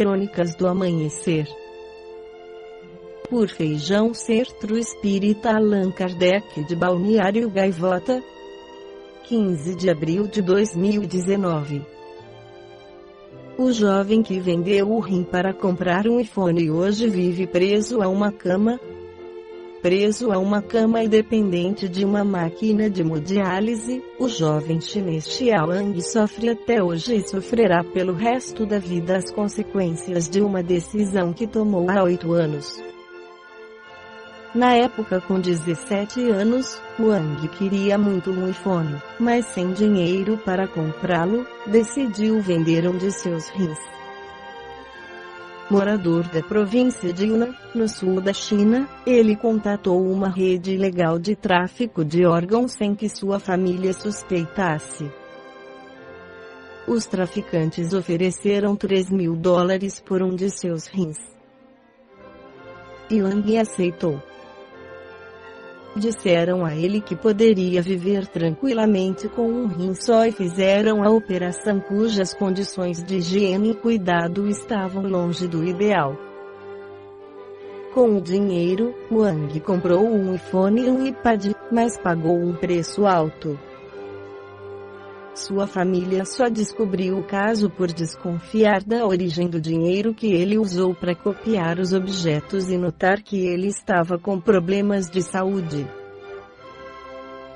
Crônicas do Amanhecer. Por Feijão Centro Espírita Allan Kardec de Balneário Gaivota, 15 de abril de 2019. O jovem que vendeu o rim para comprar um iPhone hoje vive preso a uma cama e dependente de uma máquina de hemodiálise. O jovem chinês Xiaolang sofre até hoje e sofrerá pelo resto da vida as consequências de uma decisão que tomou há 8 anos. Na época, com 17 anos, Wang queria muito um iPhone, mas sem dinheiro para comprá-lo, decidiu vender um de seus rins. Morador da província de Yunnan, no sul da China, ele contatou uma rede ilegal de tráfico de órgãos sem que sua família suspeitasse. Os traficantes ofereceram $3.000 por um de seus rins. Yang aceitou. Disseram a ele que poderia viver tranquilamente com um rim só e fizeram a operação cujas condições de higiene e cuidado estavam longe do ideal. Com o dinheiro, Wang comprou um iPhone e um iPad, mas pagou um preço alto. Sua família só descobriu o caso por desconfiar da origem do dinheiro que ele usou para copiar os objetos e notar que ele estava com problemas de saúde.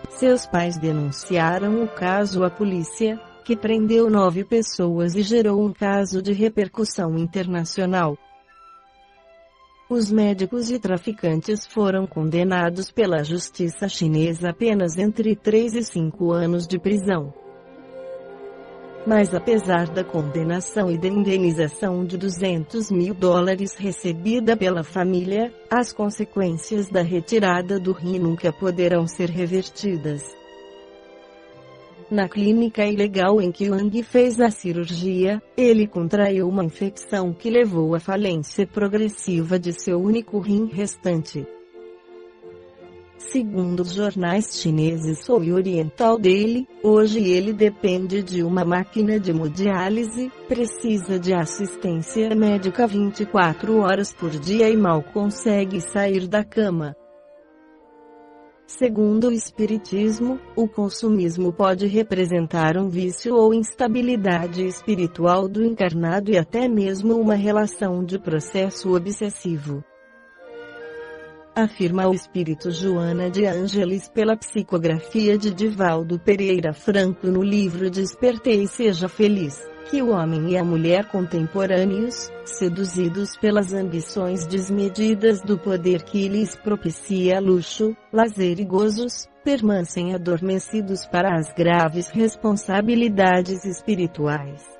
Seus pais denunciaram o caso à polícia, que prendeu 9 pessoas e gerou um caso de repercussão internacional. Os médicos e traficantes foram condenados pela justiça chinesa apenas entre 3 e 5 anos de prisão. Mas apesar da condenação e da indenização de $200.000 recebida pela família, as consequências da retirada do rim nunca poderão ser revertidas. Na clínica ilegal em que Wang fez a cirurgia, ele contraiu uma infecção que levou à falência progressiva de seu único rim restante. Segundo os jornais chineses e Oriental Daily, hoje ele depende de uma máquina de hemodiálise, precisa de assistência médica 24 horas por dia e mal consegue sair da cama. Segundo o Espiritismo, o consumismo pode representar um vício ou instabilidade espiritual do encarnado e até mesmo uma relação de processo obsessivo. Afirma o espírito Joana de Ângeles pela psicografia de Divaldo Pereira Franco no livro Despertei e Seja Feliz, que o homem e a mulher contemporâneos, seduzidos pelas ambições desmedidas do poder que lhes propicia luxo, lazer e gozos, permanecem adormecidos para as graves responsabilidades espirituais.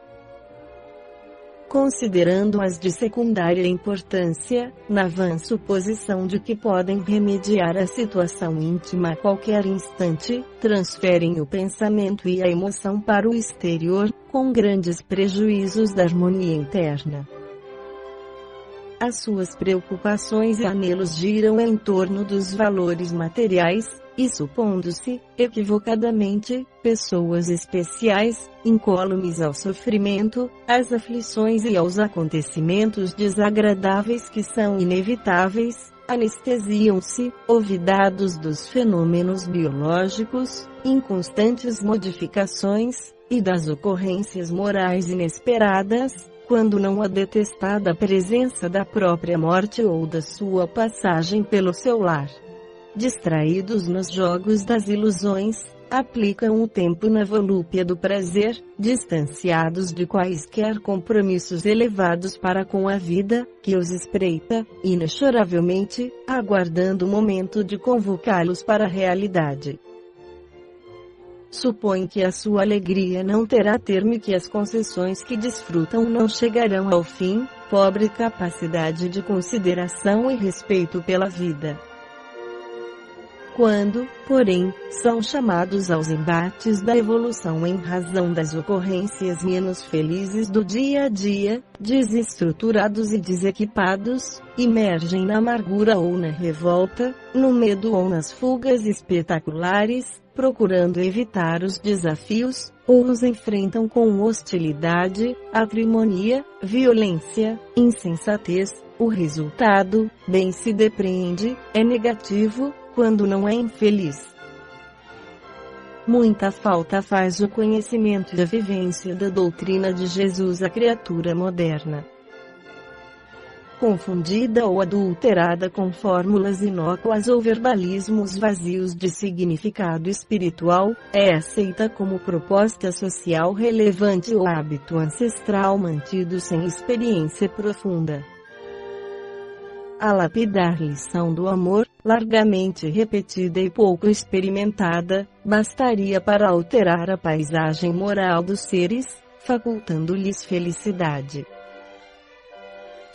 Considerando-as de secundária importância, na vã suposição de que podem remediar a situação íntima a qualquer instante, transferem o pensamento e a emoção para o exterior, com grandes prejuízos da harmonia interna. As suas preocupações e anelos giram em torno dos valores materiais, e supondo-se, equivocadamente, pessoas especiais, incólumes ao sofrimento, às aflições e aos acontecimentos desagradáveis que são inevitáveis, anestesiam-se, olvidados dos fenômenos biológicos, inconstantes modificações, e das ocorrências morais inesperadas, quando não a detestada presença da própria morte ou da sua passagem pelo seu lar. Distraídos nos jogos das ilusões, aplicam o tempo na volúpia do prazer, distanciados de quaisquer compromissos elevados para com a vida, que os espreita, inexoravelmente, aguardando o momento de convocá-los para a realidade. Supõe que a sua alegria não terá termo e que as concessões que desfrutam não chegarão ao fim, pobre capacidade de consideração e respeito pela vida. Quando, porém, são chamados aos embates da evolução em razão das ocorrências menos felizes do dia a dia, desestruturados e desequipados, emergem na amargura ou na revolta, no medo ou nas fugas espetaculares, procurando evitar os desafios, ou os enfrentam com hostilidade, acrimonia, violência, insensatez. O resultado, bem se depreende, é negativo, quando não é infeliz. Muita falta faz o conhecimento e a vivência da doutrina de Jesus à criatura moderna. Confundida ou adulterada com fórmulas inócuas ou verbalismos vazios de significado espiritual, é aceita como proposta social relevante ou hábito ancestral mantido sem experiência profunda. A lapidar lição do amor, largamente repetida e pouco experimentada, bastaria para alterar a paisagem moral dos seres, facultando-lhes felicidade.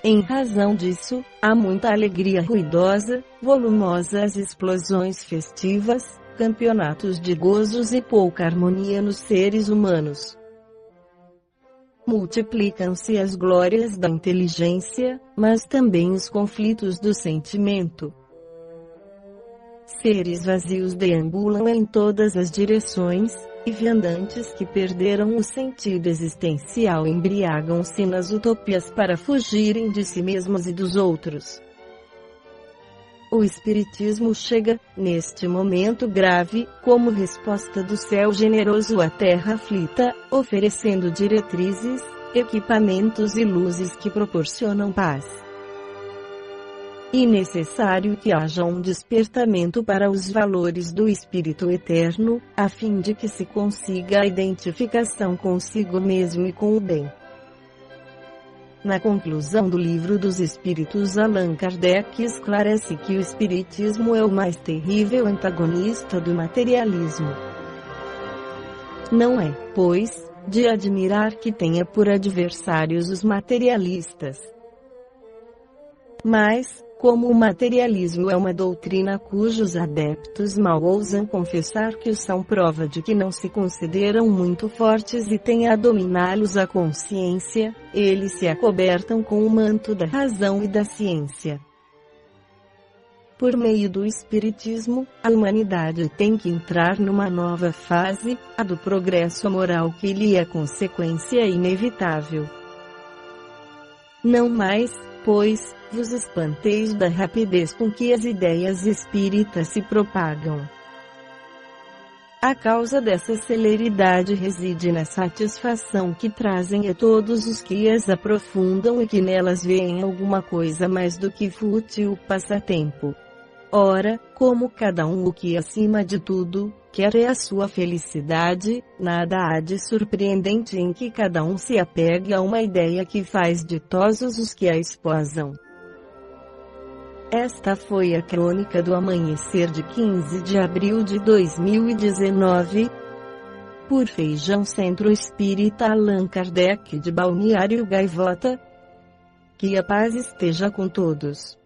Em razão disso, há muita alegria ruidosa, volumosas explosões festivas, campeonatos de gozos e pouca harmonia nos seres humanos. Multiplicam-se as glórias da inteligência, mas também os conflitos do sentimento. Seres vazios deambulam em todas as direções, e viandantes que perderam o sentido existencial embriagam-se nas utopias para fugirem de si mesmos e dos outros. O Espiritismo chega, neste momento grave, como resposta do céu generoso à terra aflita, oferecendo diretrizes, equipamentos e luzes que proporcionam paz. E necessário que haja um despertamento para os valores do Espírito Eterno, a fim de que se consiga a identificação consigo mesmo e com o bem. Na conclusão do Livro dos Espíritos, Allan Kardec esclarece que o Espiritismo é o mais terrível antagonista do materialismo. Não é, pois, de admirar que tenha por adversários os materialistas. Mas, como o materialismo é uma doutrina cujos adeptos mal ousam confessar que o são, prova de que não se consideram muito fortes e têm a dominá-los a consciência, eles se acobertam com o manto da razão e da ciência. Por meio do Espiritismo, a humanidade tem que entrar numa nova fase, a do progresso moral que lhe é consequência inevitável. Não mais, pois, vos espanteis da rapidez com que as ideias espíritas se propagam. A causa dessa celeridade reside na satisfação que trazem a todos os que as aprofundam e que nelas veem alguma coisa mais do que fútil passatempo. Ora, como cada um o que acima de tudo quer é a sua felicidade, nada há de surpreendente em que cada um se apegue a uma ideia que faz ditosos os que a esposam. Esta foi a crônica do amanhecer de 15 de abril de 2019. Por Feijão Centro Espírita Allan Kardec de Balneário Gaivota. Que a paz esteja com todos.